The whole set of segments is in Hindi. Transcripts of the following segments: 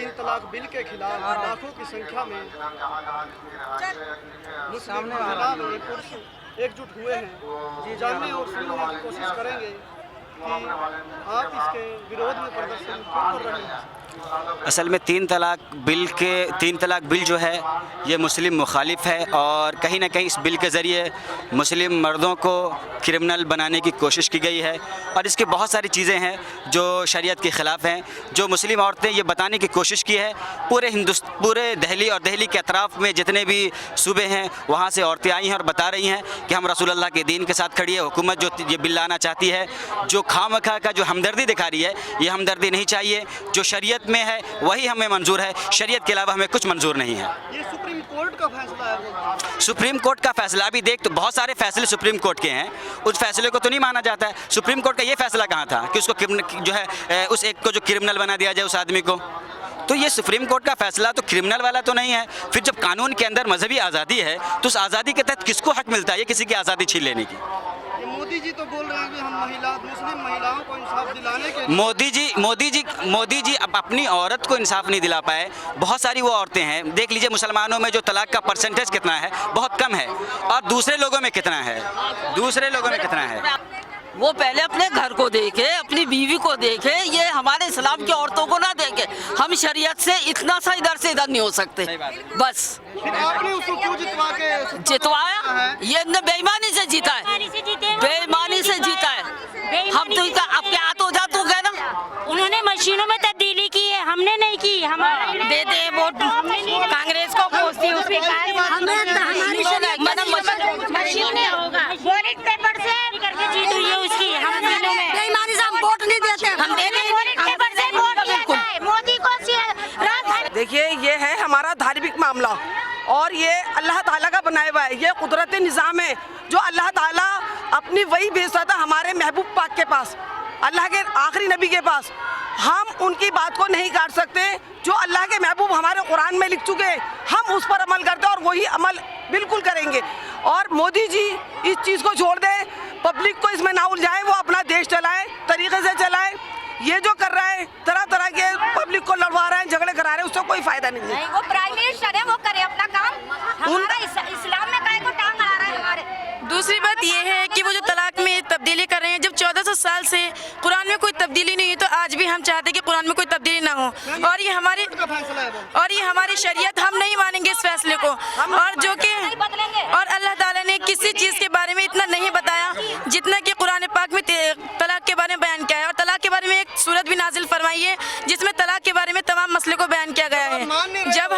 तीन तलाक बिल के खिलाफ लाखों की संख्या में मुस्लिम महिला व पुरुष एकजुट हुए हैं। जानने और सुनने की कोशिश करेंगे कि आप इसके विरोध में प्रदर्शन क्यों कर रहे हैं। असल में तीन तलाक बिल जो है ये मुस्लिम मुखालिफ है और कहीं ना कहीं इस बिल के ज़रिए मुस्लिम मर्दों को क्रिमिनल बनाने की कोशिश की गई है और इसकी बहुत सारी चीज़ें हैं जो शरीयत के ख़िलाफ़ हैं। जो मुस्लिम औरतें ये बताने की कोशिश की है, पूरे दिल्ली और दिल्ली के अतराफ़ में जितने भी सूबे हैं वहाँ से औरतें आई हैं और बता रही हैं कि हम रसूलुल्लाह के दीन के साथ खड़ी है। हुकूमत जो ये बिल लाना चाहती है, जो खामखा का जो हमदर्दी दिखा रही है, ये हमदर्दी नहीं चाहिए। जो शरीयत में है वही हमें मंजूर है, शरीयत के अलावा हमें कुछ मंजूर नहीं है। ये सुप्रीम कोर्ट का फैसला है। सुप्रीम कोर्ट का फैसला अभी देख तो बहुत सारे फैसले सुप्रीम कोर्ट के हैं, उस फैसले को तो नहीं माना जाता है। सुप्रीम कोर्ट का ये फैसला कहाँ था कि उसको जो है उस एक को जो क्रिमिनल बना दिया जाए उस आदमी को। तो ये सुप्रीम कोर्ट का फैसला तो क्रिमिनल वाला तो नहीं है। फिर जब कानून के अंदर मजहबी आज़ादी है तो उस आज़ादी के तहत किसको हक मिलता है ये किसी की आज़ादी छीन लेने की। मोदी जी तो बोल रहे हैं कि हम मुस्लिम महिलाओं को इंसाफ दिलाने के मोदी जी अब अपनी औरत को इंसाफ नहीं दिला पाए। बहुत सारी वो औरतें हैं, देख लीजिए मुसलमानों में जो तलाक का परसेंटेज कितना है, बहुत कम है, और दूसरे लोगों में कितना है। वो पहले अपने घर को देखे, अपनी बीवी को देखे, ये हमारे इस्लाम की औरतों को ना देखे। हम शरीयत से इतना सा इधर से इधर नहीं हो सकते। बस आपने उसको क्यों जितवाया? ये बेईमानी से जीता है, बेईमानी से जीता है। हम तो आपके हाथ हो जा तो गए ना। उन्होंने मशीनों में तब्दीली की है, हमने नहीं की। हमारा देते हैं वोट कांग्रेस को, पोस्ती उसके मशीन में होगा, बैलेट पेपर से करके जीत हुई है उसकी। हम दिनों में बेईमानी से हम वोट नहीं देते, हम देते हैं बैलेट पेपर से वोट दिया है मोदी को। देखिए, ये है हमारा धार्मिक मामला और ये अल्लाह ताला का बनाया हुआ है। ये कुदरती निज़ाम है जो अल्लाह ताला अपनी वही भेजता था हमारे महबूब पाक के पास, अल्लाह के आखिरी नबी के पास। हम उनकी बात को नहीं काट सकते। जो अल्लाह के महबूब हमारे कुरान में लिख चुके हैं, हम उस पर अमल करते हैं और वही अमल बिल्कुल करेंगे। और मोदी जी इस चीज़ को छोड़ दें, पब्लिक को इसमें ना उलझाएं, वो अपना देश चलाएं, तरीके से चलाएं। ये जो कर रहा है, तरह तरह के पब्लिक को लड़वा रहे हैं, झगड़े करा रहे हैं, उससे कोई फायदा नहीं है। वो प्राइम मिनिस्टर है, वो करे अपना काम। हमारा इस्लाम में काय को टांग अड़ा रहा है हमारे। दूसरी बात ये है कि वो जो तलाक में तब्दीली कर रहे हैं, जब 1400 साल से कुरान में कोई तब्दीली नहीं हुई, तो आज भी हम चाहते हैं कि कुरान में कोई तब्दीली ना हो। और ये हमारी शरीयत, हम नहीं मानेंगे इस फैसले को। और जो कि और अल्लाह ताला ने किसी चीज़ के बारे में इतना नहीं बताया जितना कि कुरान पाक में तलाक के बारे में बयान किया है। और तलाक के बारे में एक सूरत भी नाजिल फरमाई है जिसमें तलाक के बारे में तमाम मसले को बयान किया गया है। जब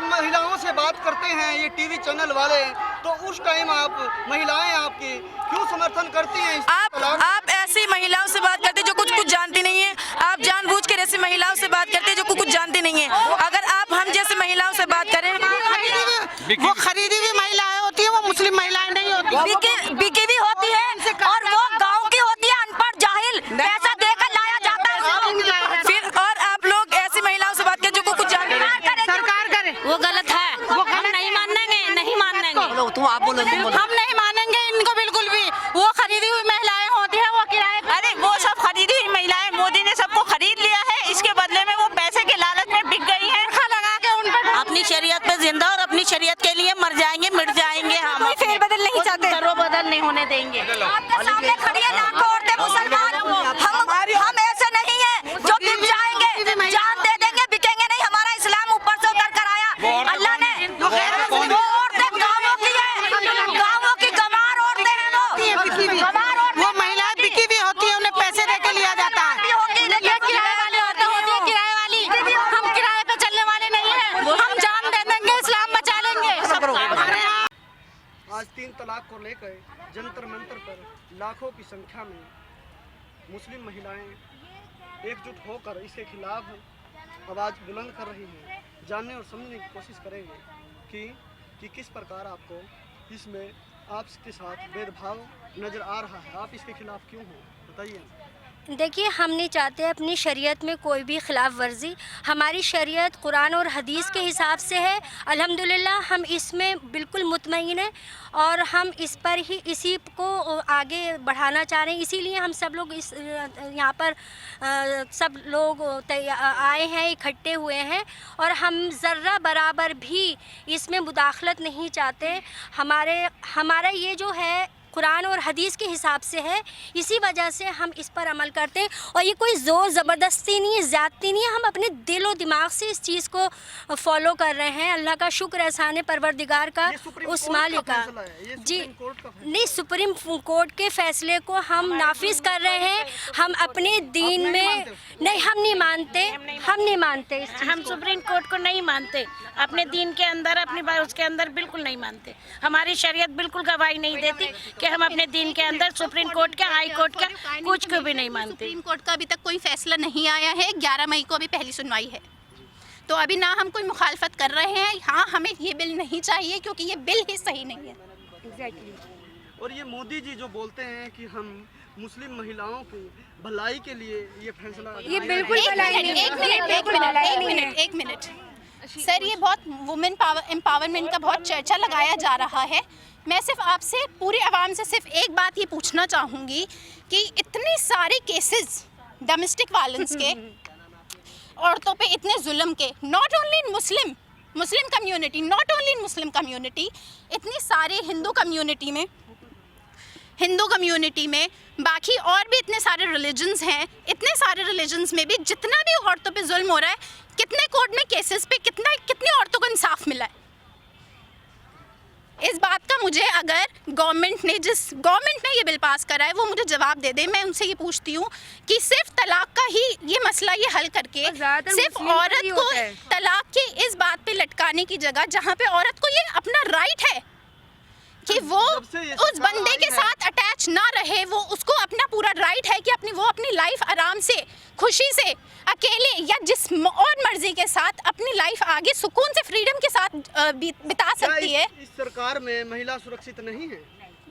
महिलाओं से बात करते हैं ये टीवी चैनल वाले, तो उस टाइम आप महिलाएं आपकी क्यों समर्थन करती हैं? आप ऐसी महिलाओं से बात करते जो कुछ जानती नहीं है। आप जानबूझ कर ऐसी महिलाओं से बात करते जो कुछ जानती नहीं है। अगर आप हम जैसे महिलाओं से बात करें, वो खरीदी हुई महिलाएं होती है, वो मुस्लिम महिलाएं नहीं होती। बिकी भी होती है और वो गाँव की होती है, अनपढ़ जाहिल, पैसा देकर लाया जाता है। फिर और आप लोग ऐसी महिलाओं से बात करें जो कुछ जानती नहीं। सरकार करे, वो गलत है, वो हम नहीं मानेंगे, नहीं मानेंगे। हम नहीं मानेंगे इनको बिल्कुल भी। वो खरीदी हुई महिलाएं होती है, वो किराए। अरे वो सब खरीदी हुई महिलाएं, मोदी ने सबको खरीद लिया है, इसके बदले में वो पैसे के लालच में बिक गई है। लगा के उन पर अपनी शरीयत पे जिंदा और अपनी शरीयत के लिए मर जाएंगे, मिट जाएंगे। हम फेर बदल नहीं चाहते, दरो बदल नहीं होने देंगे। आपके सामने खड़ी है लाखों औरतें मुसलमान। हम ऐसे नहीं है जो बिक जाएंगे, जान दे देंगे, बिकेंगे नहीं। हमारा इस्लाम ऊपर से उतर कर आया, अल्लाह ने। वो औरतें गाँवों की है, गाँवों की गंवार औरतें हैं। वो महिलाएं बिकी भी होती है, उन्हें पैसे दे के लिया जाता है। किराए वाली औरतें होती है, किराए वाली। हम किराए पे चलने वाले नहीं है, हम जान दे देंगे, इस्लाम बचा लेंगे। आज तीन तलाक को लेकर जंतर मंतर पर लाखों की संख्या में मुस्लिम महिलाएं एकजुट होकर इसके खिलाफ आवाज़ बुलंद कर रही हैं। जानने और समझने की कोशिश करेंगे कि किस प्रकार आपको इसमें आपके साथ भेदभाव नज़र आ रहा है, आप इसके खिलाफ क्यों हो, बताइए। देखिए, हम नहीं चाहते अपनी शरीयत में कोई भी ख़िलाफ़ वर्जी। हमारी शरीयत कुरान और हदीस के हिसाब से है। अल्हम्दुलिल्लाह हम इसमें बिल्कुल मुतमईन हैं और हम इस पर ही इसी को आगे बढ़ाना चाह रहे हैं। इसीलिए हम सब लोग इस यहाँ पर सब लोग आए हैं, इकट्ठे हुए हैं और हम ज़र्रा बराबर भी इसमें मुदाखलत नहीं चाहते। हमारा ये जो है कुरान और हदीस के हिसाब से है, इसी वजह से हम इस पर अमल करते हैं और ये कोई ज़ोर ज़बरदस्ती नहीं है, ज़्यादती नहीं है। हम अपने दिल और दिमाग से इस चीज़ को फॉलो कर रहे हैं। अल्लाह का शुक्र एहसान परवरदिगार का, उस मालिक का। जी नहीं, सुप्रीम कोर्ट के फ़ैसले को हम नाफिज कर रहे हैं। हम अपने दीन में नहीं, हम नहीं मानते इस चीज़ हम सुप्रीम कोर्ट को नहीं मानते, अपने दीन के अंदर, अपनी उसके अंदर बिल्कुल नहीं मानते। हमारी शरीयत बिल्कुल गवाही नहीं देती कि हम अपने दीन के अंदर सुप्रीम कोर्ट का, हाई कोर्ट का कुछ को भी नहीं मानते। सुप्रीम कोर्ट का अभी तक कोई फैसला नहीं आया है। 11 मई को अभी पहली सुनवाई है, तो अभी ना हम कोई मुखालफत कर रहे हैं। हाँ, हमें ये बिल नहीं चाहिए क्योंकि ये बिल ही सही नहीं है। एग्जैक्टली। और ये मोदी जी जो बोलते हैं कि हम मुस्लिम महिलाओं की भलाई के लिए ये फैसला, ये बिल्कुल एक मिनट सर, ये बहुत वुमेन एम्पावरमेंट का बहुत चर्चा लगाया जा रहा है। मैं सिर्फ आपसे, पूरी आवाम से सिर्फ एक बात ये पूछना चाहूँगी कि इतने सारे केसेस डोमेस्टिक वायलेंस के, औरतों पे इतने जुल्म के, not only in Muslim community, not only in Muslim community, इतनी सारे हिंदू कम्युनिटी में बाकी और भी इतने सारे रिलीजन्स हैं। इतने सारे रिलीजन्स में भी जितना भी औरतों पे जुल्म हो रहा है, कितने कोर्ट में केसेस पे कितनी औरतों को इंसाफ मिला है? इस बात का मुझे, अगर गवर्नमेंट ने ये बिल पास करा है वो मुझे जवाब दे दे। मैं उनसे ये पूछती हूँ कि सिर्फ तलाक का ही ये मसला ये हल करके सिर्फ औरत को तलाक के इस बात पे लटकाने की जगह, जहाँ पे औरत को ये अपना राइट है कि वो उस बंदे के साथ अटैच ना रहे, वो उसको अपना पूरा राइट है कि वो अपनी लाइफ आराम से, खुशी से, अकेले या जिस और मर्जी के साथ अपनी लाइफ आगे सुकून से, फ्रीडम के साथ बिता सकती है। इस सरकार में महिला सुरक्षित नहीं है?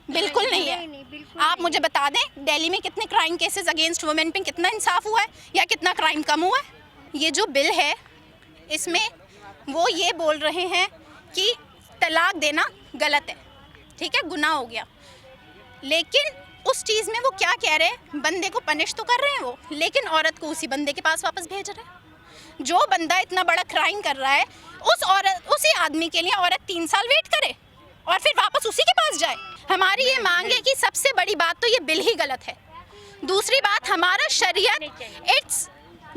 बिल्कुल नहीं है। आप मुझे बता दें, दिल्ली में कितने क्राइम केसेस अगेंस्ट वुमेन पे कितना इंसाफ हुआ है या कितना क्राइम कम हुआ है? ये जो बिल है इसमें वो ये बोल रहे हैं कि तलाक देना गलत है, ठीक है, गुनाह हो गया। लेकिन उस चीज़ में वो क्या कह रहे हैं, बंदे को पनिश तो कर रहे हैं वो, लेकिन औरत को उसी बंदे के पास वापस भेज रहे हैं। जो बंदा इतना बड़ा क्राइम कर रहा है, उसी आदमी के लिए औरत 3 साल वेट करे और फिर वापस उसी के पास जाए। हमारी ये मांग है कि सबसे बड़ी बात तो ये बिल ही गलत है। दूसरी बात, हमारा शरीयत, इट्स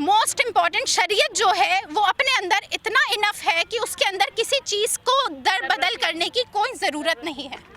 मोस्ट इम्पॉर्टेंट, शरीयत जो है वो अपने अंदर इतना इनफ है कि उसके अंदर किसी चीज़ को दर बदल करने की कोई ज़रूरत नहीं है।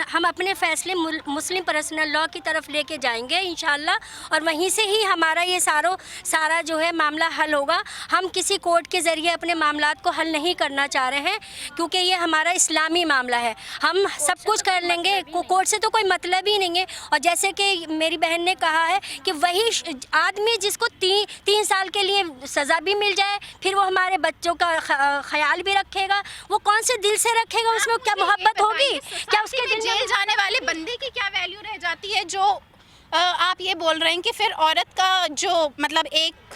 हम अपने फ़ैसले मुस्लिम पर्सनल लॉ की तरफ लेके जाएंगे इंशाल्लाह और वहीं से ही हमारा ये सारा जो है मामला हल होगा। हम किसी कोर्ट के ज़रिए अपने मामलात को हल नहीं करना चाह रहे हैं क्योंकि ये हमारा इस्लामी मामला है। हम सब कुछ कर लेंगे, कोर्ट से तो कोई मतलब ही नहीं है। और जैसे कि मेरी बहन ने कहा है कि वही आदमी जिसको 3 साल के लिए सज़ा भी मिल जाए, फिर वो हमारे बच्चों का ख्याल भी रखेगा, वो कौन से दिल से रखेगा? उसमें क्या मोहब्बत होगी? क्या जेल जाने वाले बंदे की क्या वैल्यू रह जाती है? जो आप ये बोल रहे हैं कि फिर औरत का जो मतलब एक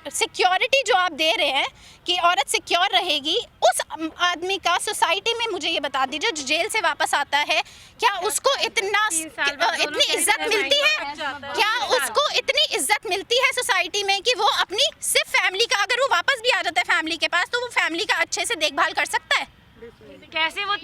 सिक्योरिटी जो आप दे रहे हैं कि औरत सिक्योर रहेगी, उस आदमी का सोसाइटी में, मुझे ये बता दीजिए, जो जेल से वापस आता है, क्या उसको इतनी इज्जत मिलती है? क्या उसको इतनी इज्जत मिलती है सोसाइटी में कि वो अपनी सिर्फ फैमिली का, अगर वो वापस भी आ जाता है फैमिली के पास, तो वो फैमिली का अच्छे से देखभाल कर सकता है? कैसे वो?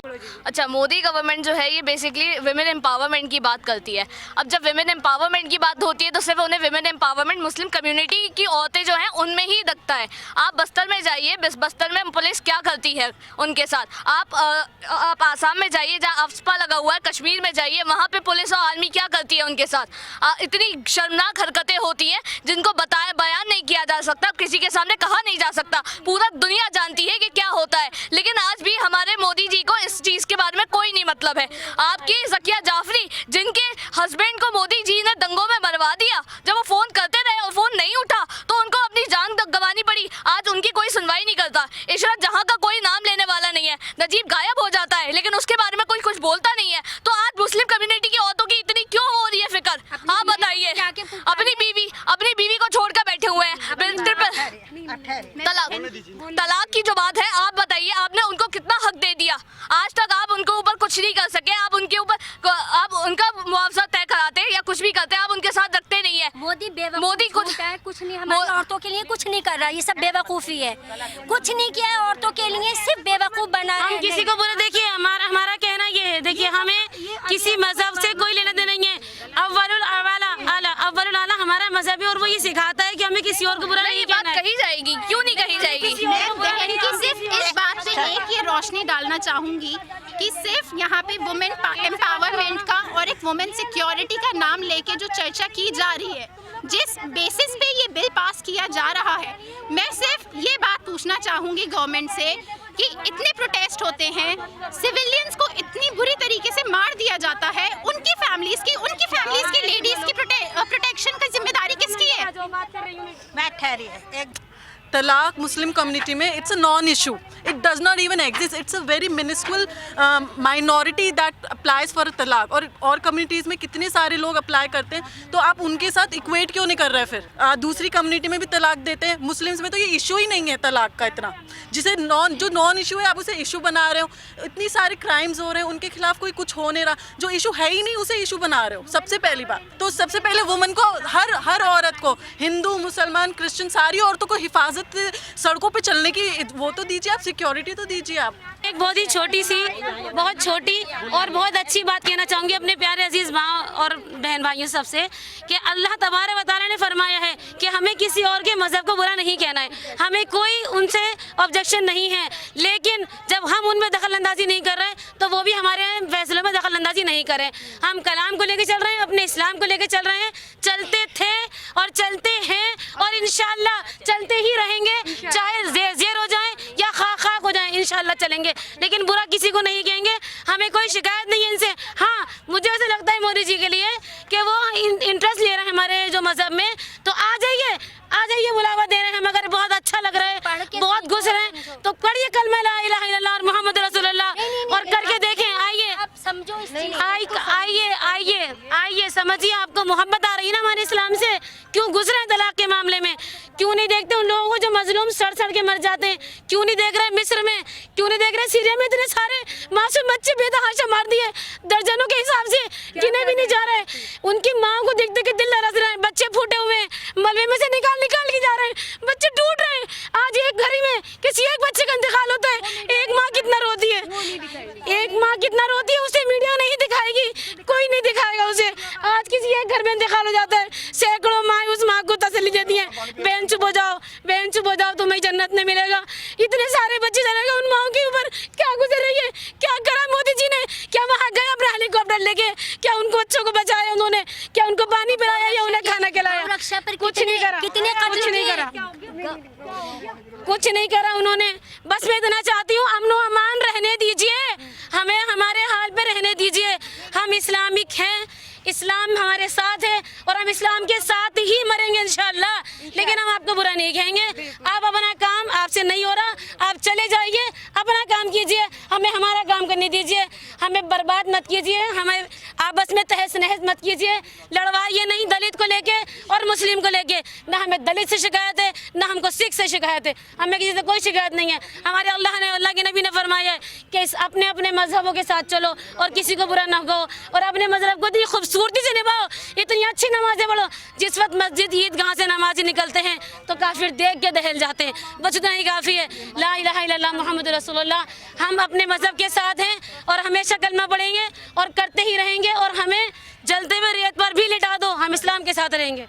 अच्छा, मोदी गवर्नमेंट जो है ये बेसिकली विमेन एम्पावरमेंट की बात करती है। अब जब विमेन एम्पावरमेंट की बात होती है तो सिर्फ उन्हें विमेन एम्पावरमेंट मुस्लिम कम्युनिटी की औरतें जो हैं उनमें ही दिखता है। आप बस्तर में जाइए, बस्तर में पुलिस क्या करती है उनके साथ। आप आसाम में जाइए जहाँ अफस्पा लगा हुआ है, कश्मीर में जाइए, वहाँ पर पुलिस और आर्मी क्या करती है उनके साथ। इतनी शर्मनाक हरकतें होती हैं जिनको बयान नहीं किया जा सकता, किसी के सामने कहा नहीं जा सकता। पूरा दुनिया जानती है कि क्या होता है, लेकिन आज भी हमारे मोदी जी को इस चीज़ के बारे में कोई नहीं मतलब है। आपकी ज़किया जाफरी, जिनके हस्बैंड को मोदी जी ने दंगों में मरवा दिया, जब वो फ़ोन करते रहे और फ़ोन नहीं उठा तो उनको अपनी जान गंवानी पड़ी। आज उनकी कोई सुनवाई नहीं करता। इशरत जहाँ का कोई नाम लेने वाला नहीं है। नजीब गायब हो जाता है लेकिन उसके बारे में कोई कुछ बोलता नहीं है। तो आज मुस्लिम कम्युनिटी की औरतों की इतनी क्यों हो रही है फिक्र? आप बताइए। अपनी बात है, आप बताइए आपने उनको कितना हक दे दिया? आज तक आप उनके ऊपर कुछ नहीं कर सके, आप उनके ऊपर आप उनका मुआवजा तय कराते या कुछ भी करते, आप उनके साथ रखते नहीं है। मोदी कुछ नहीं, हमारी औरतों के लिए कुछ नहीं कर रहा, ये सब बेवकूफ़ी है। कुछ नहीं किया है औरतों के लिए, सिर्फ बेवकूफ़ बना रहे हैं। किसी को बोले देखिए, हमारा कहना ये है, देखिए हमें किसी मजहब से कोई लेना देना नहीं है। अव्वलुल आला हमारा मजहब है और वो ये सिखाता है कि हमें किसी और को बुरा नहीं कहना है। कही जाएगी, क्यों नहीं कही जाएगी? मैं सिर्फ इस बात पे एक ये रोशनी डालना चाहूँगी कि सिर्फ यहाँ पे वुमेन एम्पावरमेंट का और एक वुमेन सिक्योरिटी का नाम लेके जो चर्चा की जा रही है, जिस बेसिस पे ये बिल पास किया जा रहा है, मैं सिर्फ ये बात पूछना चाहूँगी गवर्नमेंट से कि इतने प्रोटेस्ट होते हैं, सिविलियंस को इतनी बुरी तरीके से मार दिया जाता है, उनकी फैमिलीज की लेडीज की प्रोटेक्शन की जिम्मेदारी किसकी है? मैं ठहरी है एक तलाक मुस्लिम कम्युनिटी में it's a non issue, it does not even exist, it's a very minuscule minority that applies for talaq. और कम्युनिटीज़ में कितने सारे लोग अप्लाई करते हैं, तो आप उनके साथ इक्वेट क्यों नहीं कर रहे? फिर दूसरी कम्युनिटी में भी तलाक देते हैं, मुस्लिम्स में तो ये इशू ही नहीं है तलाक का इतना, जिसे जो नॉन इशू है आप उसे इशू बना रहे हो। इतनी सारे क्राइम्स हो रहे हैं, उनके खिलाफ कोई कुछ हो नहीं रहा, जो इशू है ही नहीं उसे इशू बना रहे हो। सबसे पहली बात तो सबसे पहले वुमन को, हर औरत को, हिंदू मुसलमान क्रिश्चियन सारी औरतों को हिफाजत सड़कों पे चलने की वो तो दीजिए, आप सिक्योरिटी तो दीजिए। आप एक बहुत ही छोटी सी, बहुत छोटी और बहुत अच्छी बात कहना चाहूँगी अपने प्यारे अजीज़ माँ और बहन भाइयों सबसे कि अल्लाह तबारक व तआला ने फरमाया है कि हमें किसी और के मज़हब को बुरा नहीं कहना है, हमें कोई उनसे ऑब्जेक्शन नहीं है, लेकिन जब हम उनमें दखल अंदाजी नहीं कर रहे तो वो भी हमारे फैसलों में दखल अंदाजी नहीं करें। हम कलाम को लेकर चल रहे हैं, अपने इस्लाम को लेकर चल रहे हैं, चलते थे और चलते हैं और इंशाअल्लाह चलते ही रहेंगे, चाहे ज़ेर हो जाए या खाक हो जाए, इंशाअल्लाह चलेंगे, लेकिन बुरा किसी को नहीं कहेंगे। हमें कोई शिकायत नहीं है इनसे। हाँ, मुझे ऐसा लगता है मोदी जी के लिए कि वो इंटरेस्ट ले रहे हैं हमारे जो मज़हब में, तो आ जाइए बुलावा दे रहे हैं, मगर बहुत अच्छा लग रहा है, बहुत घुस रहे हैं, तो पढ़िए कलमा ला इलाहा इल्लल्लाह और मोहम्मद रसूलुल्लाह और करके देखें। आइए, समझो, आइए समझिए, आपको मोहब्बत आ रही है ना हमारे इस्लाम से? क्यों घुस रहे हैं तलाक के मामले में? क्यों नहीं देखते उन लोगों को जो मजलूम सड़ के मर जाते हैं? क्यों नहीं देख रहे मिस्र में? क्यों नहीं देख रहे सीरिया में इतने सारे मासूम बच्चे बेतहाशा मार दिए, दर्जनों के हिसाब से गिने भी नहीं जा रहे। उनकी माँ को देखते कि दिल तरस रहे हैं, बच्चे फूटे हुए हैं, मलबे में से निकाल के जा रहे हैं, बच्चे टूट रहे हैं। आज एक घड़ी में किसी एक बच्चे का इंतकाल होता है, एक माँ कितना रोती है, उसे मीडिया नहीं दिखाएगी, कोई नहीं दिखाएगा उसे। आज किसी एक घर में इंतकाल हो जाता है, सैकड़ों माँ उस माँ को तसल्ली देती हैं, बहन चुप हो जाओ, तुम्हें जन्नत में मिलेगा। इतने सारे बच्चे चलेगा उन माओ के ऊपर, क्या गुजर रही है? क्या करा मोदी जी ने? क्या वहाँ गए अपना हेलीकॉप्टर लेके? क्या उनको बच्चों को बचाया उन्होंने? क्या उनको पानी पिलाया या उन्हें खाना खिलाया? कुछ नहीं करा, कुछ नहीं करा उन्होंने। बस मैं इतना चाहती हूँ, अमन व अमान रहने दीजिए, हमें हमारे हाल पे रहने दीजिए। हम इस्लामिक हैं, इस्लाम हमारे साथ है और हम इस्लाम के साथ ही मरेंगे इंशाअल्लाह, लेकिन हम आपको बुरा नहीं कहेंगे। आप अपना काम, आपसे नहीं हो रहा, आप चले जाइए, अपना काम कीजिए, हमें हमारा काम करने दीजिए, हमें बर्बाद मत कीजिए, हमें आपस में तहस नहस मत कीजिए, लड़वाइए नहीं दलित को लेके और मुस्लिम को लेके। ना हमें दलित से शिकायत है, ना हमको सिख से शिकायत है, हमें किसी से कोई शिकायत नहीं है। हमारे अल्लाह के नबी ने फरमाया है कि अपने अपने मजहबों के साथ चलो और किसी को बुरा ना कहो और अपने मजहब को खूबसूरती से निभाओ, इतनी अच्छी नमाजें पढ़ो। जिस वक्त मस्जिद ईदगाह से नमाज निकलते हैं तो काफिर देख के दहल जाते हैं, बस इतना ही काफ़ी है। ला इलाहा इल्लल्लाह मोहम्मद रसूलुल्लाह। हम अपने मजहब के साथ हैं और हमेशा कलमा पढ़ेंगे और करते ही रहेंगे, और हमें जलते हुए रेत पर भी लिटा दो, हम इस्लाम के साथ रहेंगे।